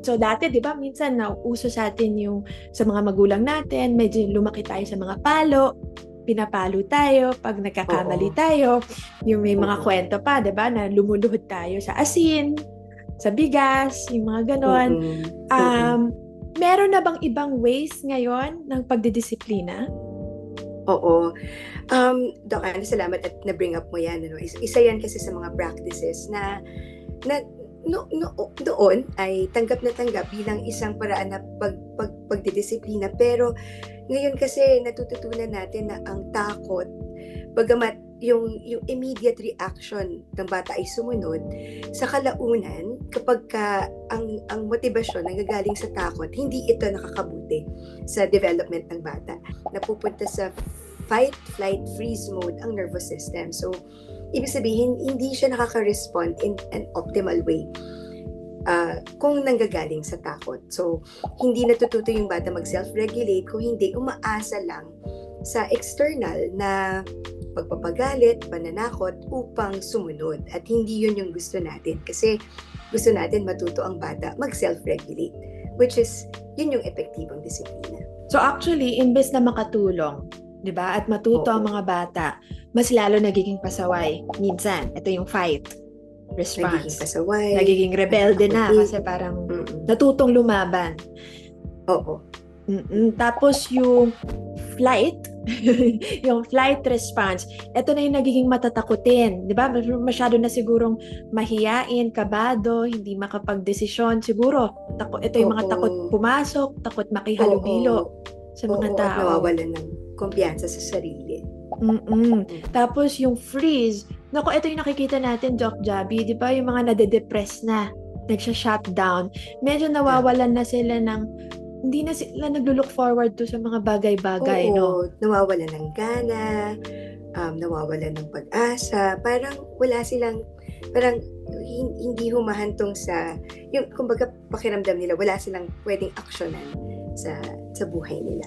So dati, di ba, minsan nauuso sa atin yung sa mga magulang natin, medyo lumaki tayo sa mga palo, pinapalo tayo, pag nagkakamali Oo. tayo, yung may mga Oo. kwento pa, di ba, na lumuluhod tayo sa asin, sa bigas, yung mga ganon. Mm. Mm. Um, Meron na bang ibang ways ngayon ng pagdidisiplina? Oo. Doc Anne, salamat at na-bring up mo yan. Ano? Isa yan kasi sa mga practices na doon ay tanggap na tanggap bilang isang paraan na pagdidisiplina. Pero ngayon kasi natututunan natin na ang takot, bagamat yung immediate reaction ng bata ay sumunod, sa kalaunan, kapag ang motibasyon nanggagaling sa takot, hindi ito nakakabuti sa development ng bata. Napupunta sa fight, flight, freeze mode ang nervous system. So, ibig sabihin, hindi siya nakaka-respond in an optimal way kung nanggagaling sa takot. So, hindi natututo yung bata mag-self-regulate kung hindi umaasa lang sa external na pagpapagalit, pananakot upang sumunod. At hindi yun yung gusto natin kasi gusto natin matuto ang bata mag-self-regulate, which is yun yung epektibong disiplina. So actually, imbes na makatulong, di ba, at matuto ang mga bata, mas lalo nagiging pasaway. Minsan, ito yung fight response. Nagiging pasaway. Nagiging rebelde na kasi parang natutong lumaban. Oo. Tapos yung flight, yung flight response, ito na yung nagiging matatakutin. Di ba? Masyado na sigurong mahiyain, kabado, hindi makapagdesisyon. Siguro, ito yung mga takot pumasok, takot makihalubilo sa mga tao. At nawawalan ng kumpiyansa sa sarili. Tapos yung freeze, naku, ito yung nakikita natin, Doc Javi, di ba? Yung mga nade-depress na, nagsha-shutdown, medyo nawawalan na sila ng, hindi na sila naglo-look forward to sa mga bagay-bagay, no? Nawawalan ng gana, nawawalan ng pag-asa, parang wala silang, parang hindi humahantong sa, yung kumbaga pakiramdam nila, wala silang pwedeng aksyonan sa buhay nila.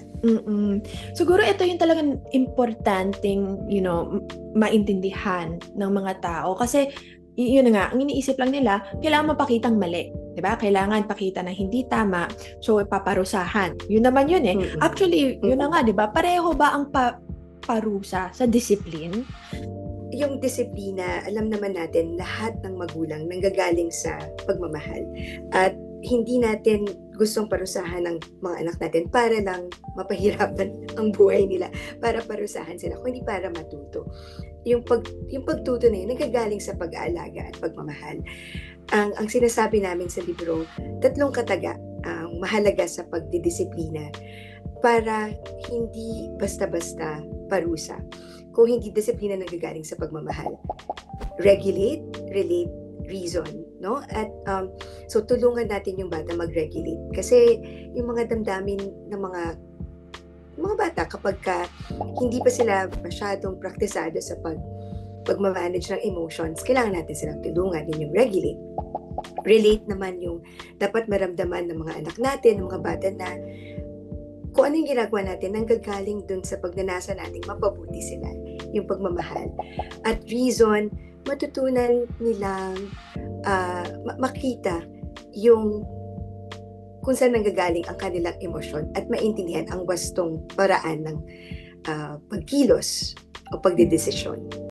Siguro ito yung talagang importanteng, maintindihan ng mga tao. Kasi, yun nga, ang iniisip lang nila, kailangan mapakitang mali. Diba? Kailangan pakita na hindi tama, so paparusahan. Yun naman yun eh. Actually, yun na nga, diba? Pareho ba ang parusa sa discipline? Yung disiplina, alam naman natin, lahat ng magulang nanggagaling sa pagmamahal. At hindi natin gustong parusahan ng mga anak natin para lang mapahirapan ang buhay nila, para parusahan sila, kundi para matuto. Yung pagtuto na yun, nanggagaling sa pag-aalaga at pagmamahal. Ang sinasabi namin sa libro, 3 kataga ang mahalaga sa pagdidisiplina para hindi basta-basta parusa. Kung hindi disiplina nanggagaling sa pagmamahal. Regulate, relate, reason, no? At so tulungan natin yung bata mag-regulate kasi yung mga damdamin ng mga bata kapag hindi pa sila masyadong praktisado sa pagmamanage ng emotions, kailangan natin silang tulungan. Yun yung regulate. Relate naman yung dapat maramdaman ng mga anak natin, ng mga bata na kung ano yung ginagawa natin, nanggagaling dun sa pagnanasa nating mapabuti sila, yung pagmamahal. At reason, matutunan nilang makita yung kung saan nanggagaling ang kanilang emosyon at maintindihan ang wastong paraan ng pagkilos o pagdedesisyon.